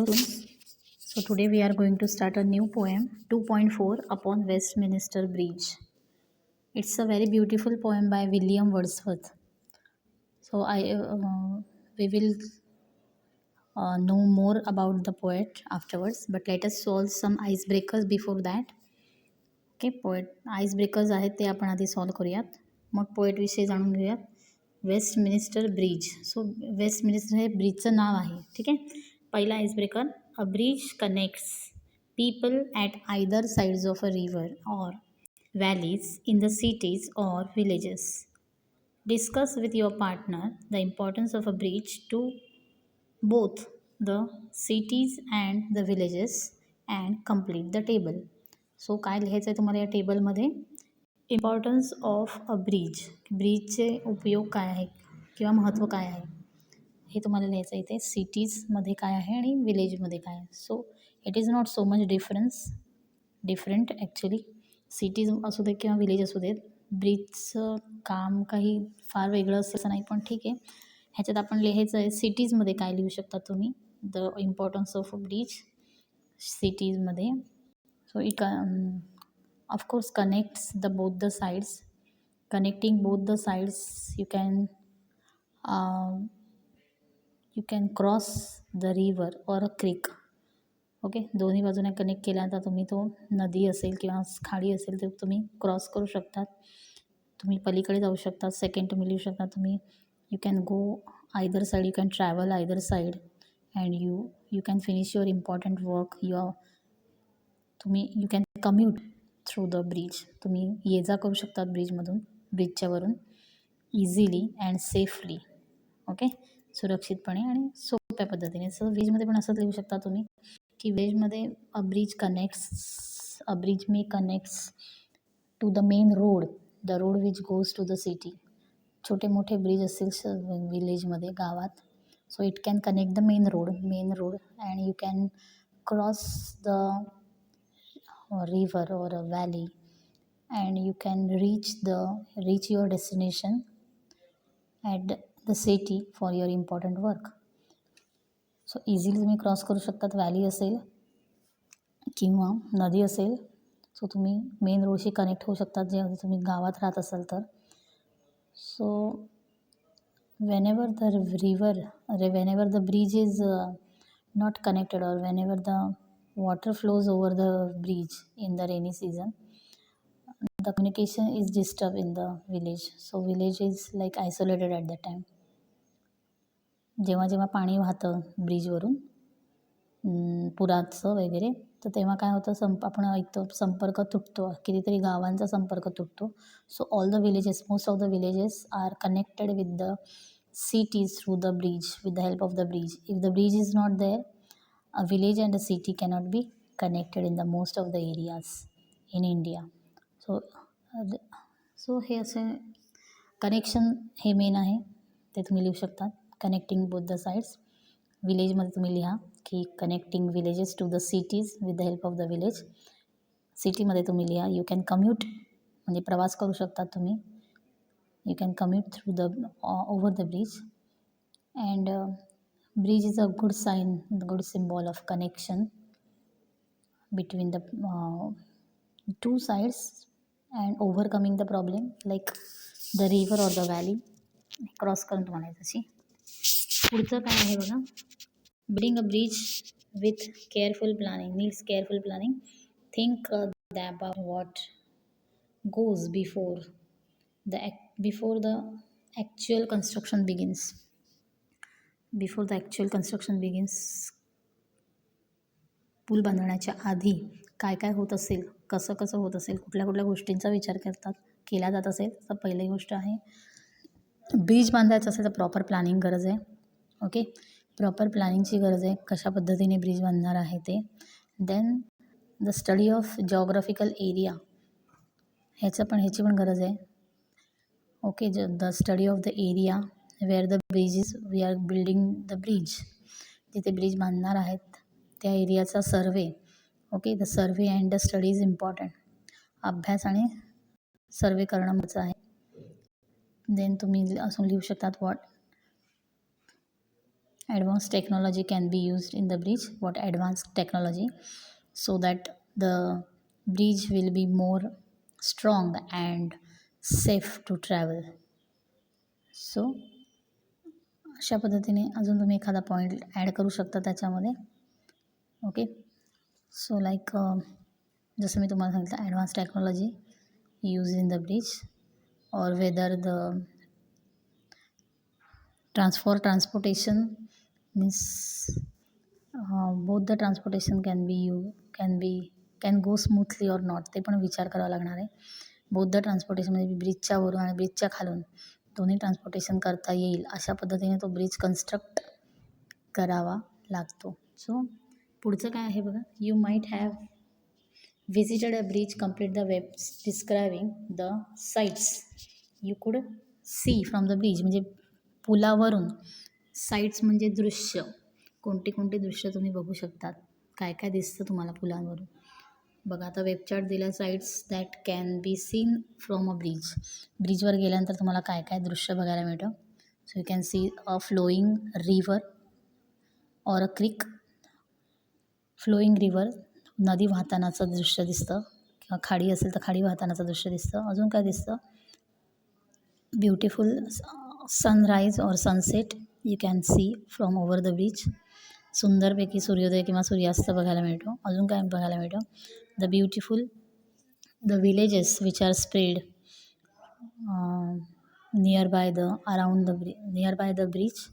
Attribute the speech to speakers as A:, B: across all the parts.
A: So today we are going to start a new poem 2.4 upon Westminster Bridge. It's a very beautiful poem by William Wordsworth. So we will know more about the poet afterwards, but let us solve some icebreakers before that. Okay, poet icebreakers आहेत ते आपण आधी solve करूयात, मग पोएटविषयी जाणून घेऊयात. Westminster bridge. So Westminster हे ब्रिजचं नाव आहे. ठीक आहे. पहिला icebreaker, a bridge connects people at either sides of a river और व्हॅलीज इन द सिटीज और villages. Discuss with your partner the importance of a bridge to both the cities and the villages and complete the table. So काय लिहायचं आहे तुम्हाला या टेबलमध्ये? Importance of a bridge, ब्रिजचे उपयोग काय आहे किंवा महत्त्व काय आहे हे तुम्हाला लिहायचं आहे. इथे सिटीजमध्ये काय आहे आणि विलेजमध्ये काय आहे. So it is not so much different actually. Cities असू देत किंवा विलेज असू देत, ब्रिजचं काम काही फार वेगळं असं नाही, पण ठीक आहे. ह्याच्यात आपण लिहायचं आहे सिटीजमध्ये काय लिहू शकता तुम्ही, the importance of a bridge सिटीजमध्ये. So it of course connects both the sides. Connecting both the sides, you can cross the river or a creek. Okay, दोन्ही बाजूने कनेक्ट केल्यानंतर तुम्ही तो नदी असेल किंवा खाडी असेल ते तुम्ही क्रॉस करू शकतात. तुम्ही पलीकडे जाऊ शकता. सेकंड तुम्ही लिहू शकता तुम्ही you can go either side, you can travel either side and you can finish your important work. You can commute through the bridge. तुम्ही ये जा करू शकतात ब्रिजच्यावरून इझिली अँड सेफली. ओके, सुरक्षितपणे आणि सोप्या पद्धतीने. सो ब्रिजमध्ये पण असंच लिहू शकता तुम्ही की ब्रिजमध्ये a bridge may connects to the main road, the road which goes to the city. छोटे मोठे ब्रिज असतील विलेजमध्ये, गावात. So it can connect the main road and you can cross the river or a valley and you can reach your destination at the city for your important work. So easily तुम्ही cross करू शकतात. Valley असेल किंवा नदी असेल, सो तुम्ही main रोडशी connect होऊ शकतात जेव्हा तुम्ही गावात राहत असाल तर. सो whenever the bridge is not connected or whenever the water flows over the bridge in the rainy season, the communication is disturbed in the village. So village is like isolated at that time. जेव्हा पाणी वाहतं ब्रिजवरून पुराचं वगैरे, तर तेव्हा काय होतं, आपण ऐकतो संपर्क तुटतो, कितीतरी गावांचा संपर्क तुटतो. So all the villages, most of the villages are connected with the cities through the bridge, with the help of the bridge. If the bridge is not there, a village and a city cannot be connected in the most of the areas in India. So हे असे connection हे main आहे, ते तुम्ही लिहू शकता. Connecting both the sides. विलेजमध्ये तुम्ही लिहा की connecting villages to the cities with the help of the village. सिटीमध्ये तुम्ही लिहा यू कॅन कम्यूट, म्हणजे प्रवास करू शकता तुम्ही. You can commute through over the bridge, and bridge is a good sign, the good symbol of connection between the two sides and overcoming the problem, like the river or the valley. Cross करून तुम्हाला तशी. पुढचं काय आहे बघा, building a bridge with careful planning needs careful planning. Think about what goes before the actual construction begins. पूल बांधण्याच्या आधी काय काय होत असेल, कसं होत असेल, कुठल्या गोष्टींचा विचार केला जात असेल. तर पहिली गोष्ट आहे, ब्रिज बांधायचं असेल तर प्रॉपर प्लॅनिंग गरज आहे. ओके, प्रॉपर प्लॅनिंगची गरज आहे, कशा पद्धतीने ब्रिज बांधणार आहे ते. Then the study of geographical area, ह्याची पण गरज आहे. Okay, the study of the area where the bridge is, we are building the bridge. जिथे ब्रिज बांधणार आहेत त्या एरियाचा survey. Okay, the survey and the study is important. अभ्यास आणि सर्वे करणं महत्त्वाचं आहे. देन तुम्ही असं लिहू शकतात advanced technology can be used in the bridge. What advanced technology? So that the bridge will be more strong and safe to travel. सो अशा पद्धतीने अजून तुम्ही एखादा पॉईंट ॲड करू शकता त्याच्यामध्ये. ओके. सो लाईक जसं मी तुम्हाला सांगितलं, advance technology use in the bridge, or whether the transportation means both the transportation can go smoothly or not, ते पण विचार करावा लागणार आहे. बोथ द ट्रान्सपोर्टेशन म्हणजे ब्रिजच्या वरून आणि ब्रिजच्या खालून दोन्ही ट्रान्सपोर्टेशन करता येईल अशा पद्धतीने तो ब्रिज कन्स्ट्रक्ट करावा लागतो. सो पुढचं काय आहे बघा. You mite have visited a bridge, complete the webs describing the sights you could see from the bridge. म्हणजे पुलावरून साईट्स म्हणजे दृश्य, कोणती कोणती दृश्य तुम्ही बघू शकतात, काय काय दिसतं तुम्हाला पुलांवरून. बघा आता वेबचार्ट दिला, sites that can be seen from a bridge. ब्रिजवर गेल्यानंतर तुम्हाला काय काय दृश्य बघायला मिळतं. So you can see a flowing river or a creek. Flowing river, नदी वाहतानाचं दृश्य दिसतं, किंवा खाडी असेल तर खाडी वाहतानाचं दृश्य दिसतं. अजून काय दिसतं, beautiful sunrise or sunset you can see from over the bridge. सुंदरपैकी सूर्योदय किंवा सूर्यास्त बघायला मिळतो. अजून काय बघायला मिळतं, the villages which are spread near by the bridge.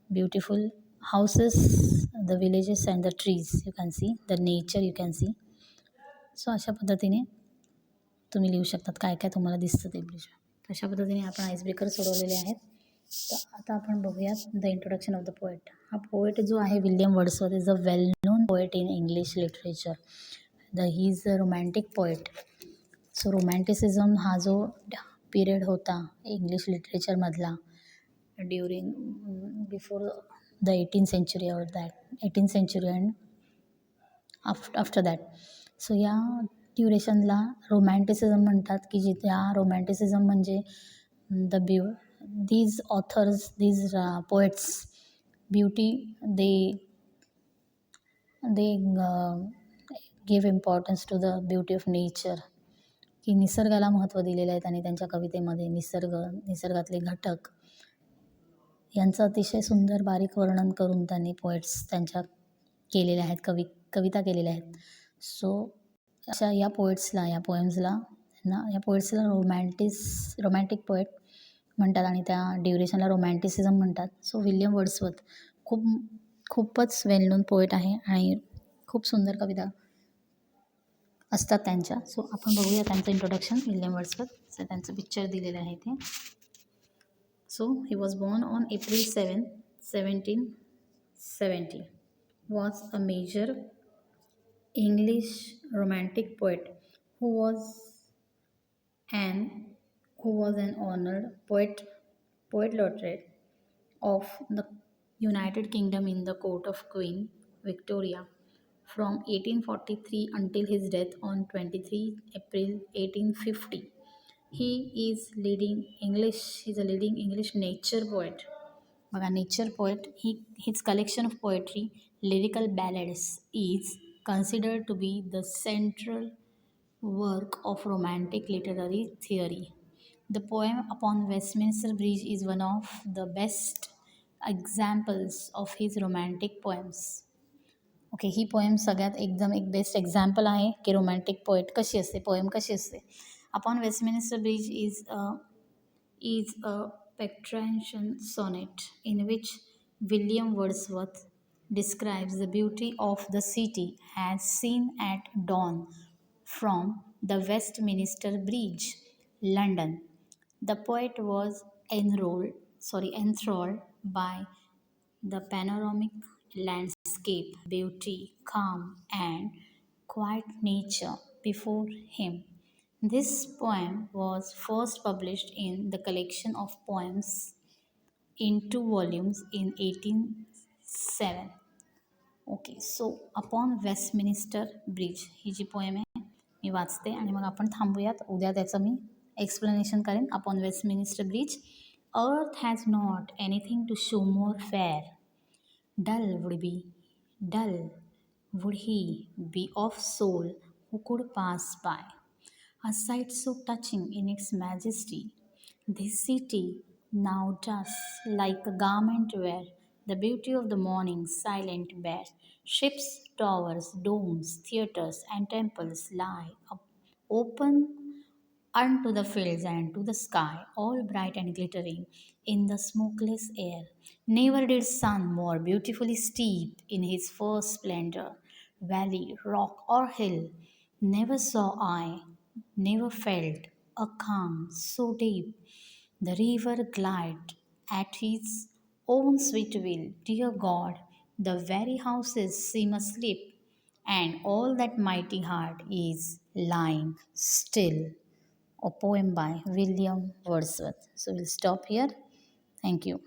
A: Beautiful houses, the villages and the trees you can see, the nature you can see. सो अशा पद्धतीने तुम्ही लिहू शकतात काय काय तुम्हाला दिसतं ते ब्रिज. अशा पद्धतीने आपण आईस ब्रेकर सोडवलेले आहेत. तर आता आपण बघूयात the introduction of the poet. हा पोएट जो आहे William Wordsworth is a well known poet in English literature. He is a romantic poet. So romanticism हा जो पिरियड होता इंग्लिश लिटरेचरमधला during before the 18th century, or that 18th century and after that. So या ड्युरेशनला romanticism म्हणतात, की जिथे romanticism म्हणजे these authors, these poets beauty they give importance to the beauty of nature. की निसर्गाला महत्त्व दिलेलं आहे आणि त्यांच्या कवितेमध्ये निसर्गातले घटक यांचं अतिशय सुंदर बारीक वर्णन करून त्यांनी पोएट्स त्यांच्या केलेल्या आहेत, कविता केलेल्या आहेत. सो अशा या पोएम्सला रोमॅन्टिक पोएट म्हणतात आणि त्या ड्युरेशनला रोमॅन्टिसिझम म्हणतात. सो विल्यम वर्ड्सवर्थ खूपच वेल नोन पोएट आहे आणि खूप सुंदर कविता असतात त्यांच्या. सो आपण बघूया त्यांचं इंट्रोडक्शन. विल्यम वर्ड्सवर्थ त्यांचं पिक्चर दिलेलं आहे ते. So he was born on April 7, 1770. Was a major English romantic poet who was an honored poet laureate of the United Kingdom in the court of Queen Victoria from 1843 until his death on 23 April 1850. He's a leading English nature poet. बघा, nature poet. His collection of poetry, lyrical ballads, is considered to be the central work of romantic literary theory. The poem upon Westminster Bridge is one of the best examples of his romantic poems. Okay, he poem सगळ्यात एकदम एक best example आहे की romantic poet कशी असते, poem कशी असते. Upon Westminster bridge is a Petrarchian sonnet in which William Wordsworth describes the beauty of the city as seen at dawn from the Westminster Bridge, London. The poet was enthralled by the panoramic landscape, beauty, calm, and quiet nature before him. This poem was first published in the collection of poems in 2 volumes in 1807. Okay, so upon Westminster bridge ही जी poem आहे मी वाचते आणि मग आपण थांबूयात. उद्या त्याचं मी एक्सप्लेनेशन करेन. Upon Westminster bridge, earth has not anything to show more fair Dull would be, dull would he be of soul who could pass by. A sight so touching in its majesty, this city now does like a garment wear the beauty of the morning silent bare. Ships, towers, domes, theatres, and temples lie open unto the fields and to the sky, all bright and glittering in the smokeless air. Never did sun more beautifully steep in his first splendor. Valley, rock, or hill, never saw I, never felt a calm so deep. The river glide at his own sweet will. Dear God, the very houses seem asleep, and all that mighty heart is lying still. A poem by William Wordsworth. So we'll stop here. Thank you.